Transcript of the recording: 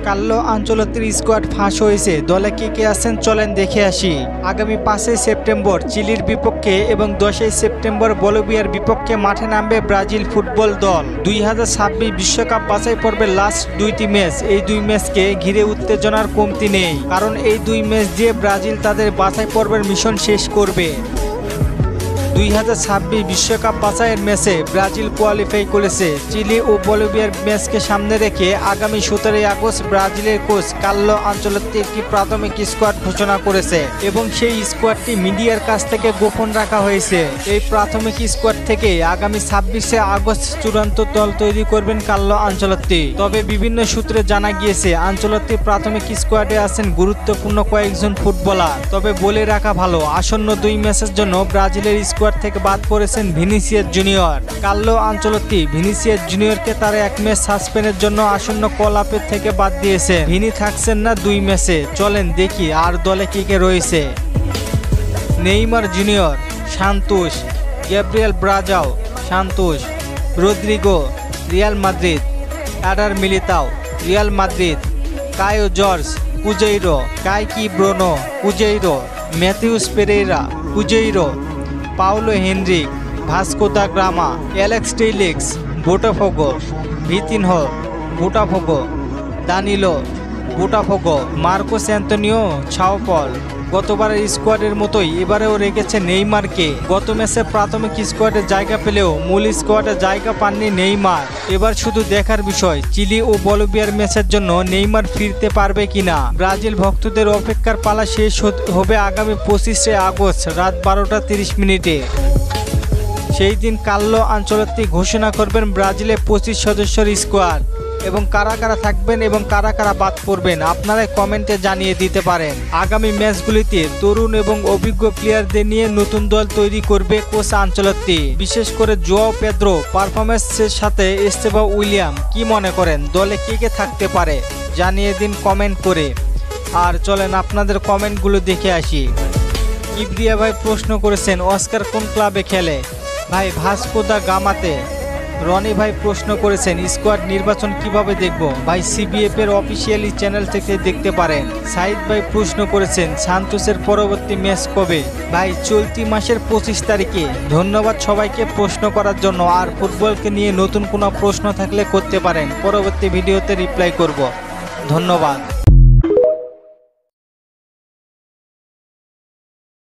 Carlo আনচেলত্তির squad ফাঁস হয়েছে। দলে কে আছেন চলেন দেখে আসি। আগামী 5 সেপ্টেম্বর চিলির বিপক্ষে এবং 10 সেপ্টেম্বর বলিভিয়ার বিপক্ষে মাঠে নামবে ব্রাজিল ফুটবল দল। 2026 বিশ্বকাপ বাছাই পর্বের লাস্ট 2টি ম্যাচ। এই 2 ম্যাচকে ঘিরে উত্তেজনার কমতি নেই, কারণ এই 2 ম্যাচ দিয়ে ব্রাজিল তাদের বাছাই পর্বের মিশন শেষ করবে। 2026 বিশ্বকাপ বাছাইয়ের ম্যাচে ব্রাজিল কোয়ালিফাই করেছে। চিলি ও বলিভিয়ার ম্যাচকে সামনে রেখে আগামী 17 আগস্ট ব্রাজিলের কোচ কার্লো আনচেলত্তি একটি প্রাথমিক স্কোয়াড ঘোষণা করেছে এবং সেই স্কোয়াডটি মিডিয়ার কাছ থেকে গোপন রাখা হয়েছে। এই প্রাথমিক স্কোয়াড থেকে আগামী 26 আগস্ট চূড়ান্ত দল তৈরি করবেন কার্লো আনচেলত্তি। তবে বিভিন্ন সূত্রে জানা গিয়েছে আনচেলত্তির প্রাথমিক স্কোয়াডে আছেন গুরুত্বপূর্ণ কয়েকজন ফুটবলার। তবে বলে রাখা ভালো, আসন্ন 2 ম্যাচের জন্য ব্রাজিলের স্কোয়াড থেকে বাদ পড়েছেন Vinicius Junior. Carlo Ancelotti Vinicius জুনিয়রকে তার 1 ম্যাচ সাসপেন্ডের জন্য আসন্ন কল আপের থেকে বাদ দিয়েছেন। ভিনি থাকছেন না 2 ম্যাচে। চলেন দেখি আর দলে কে রয়েছে। Neymar Junior, Santos, Gabriel Brazao, Santos, Rodrygo, Real Madrid, Eder Militao, Real Madrid, Caio Jorge, Cruzeiro, Kaiky Bruno, Cruzeiro, Matheus Pereira, Cruzeiro, Paulo Henrique, Vasco da Gama, Alex Telles, Botafogo, Vitinho, Botafogo, Danilo, Botafogo, Marcos Antonio, Sao Paulo. গতবারের স্কোয়াডের মতোই এবারেও রেখেছে নেইমারকে। গত ম্যাচে প্রাথমিক স্কোয়াডে জায়গা পেলেও মূল স্কোয়াডে জায়গা পাননি নেইমার। এবার শুধু দেখার বিষয় চিলি ও বলিভিয়ার ম্যাচের জন্য নেইমার ফিরতে পারবে কিনা। ব্রাজিল ভক্তদের অপেক্ষার পালা শেষ হবে আগামী 25 আগস্ট রাত 12:30। সেই দিন কার্লো আনচেলত্তি ঘোষণা করবেন ব্রাজিলের 25 সদস্যের স্কোয়াড এবং কারা কারা থাকবেন এবং কারা কারা বাদ পড়বেন আপনারা কমেন্টে জানিয়ে দিতে পারেন। আগামী ম্যাচগুলিতে তরুণ এবং অভিজ্ঞ প্লেয়ারদের নিয়ে নতুন দল তৈরি করবে কোচ আনচেলত্তি। বিশেষ করে জোয়াও পেদ্রো পারফরমেন্সের সাথে এস্তেভাও উইলিয়াম কি মনে করেন দলে কে থাকতে পারে জানিয়ে দিন কমেন্ট করে। আর চলেন আপনাদের কমেন্টগুলো দেখে আসি। ইব্রিয়া ভাই প্রশ্ন করেছেন অস্কার কোন ক্লাবে খেলে? ভাই ভাস্কো দা গামাতে। রনি ভাই প্রশ্ন করেছেন স্কোয়াড নির্বাচন কিভাবে দেখব? ভাই সিবিএফ এর অফিসিয়ালি চ্যানেল থেকে দেখতে পারেন। সাইদ ভাই প্রশ্ন করেছেন সান্তোসের পরবর্তী ম্যাচ কবে? ভাই চলতি মাসের 25 তারিখে। ধন্যবাদ সবাইকে প্রশ্ন করার জন্য। আর ফুটবলকে নিয়ে নতুন কোনো প্রশ্ন থাকলে করতে পারেন, পরবর্তী ভিডিওতে রিপ্লাই করব। ধন্যবাদ।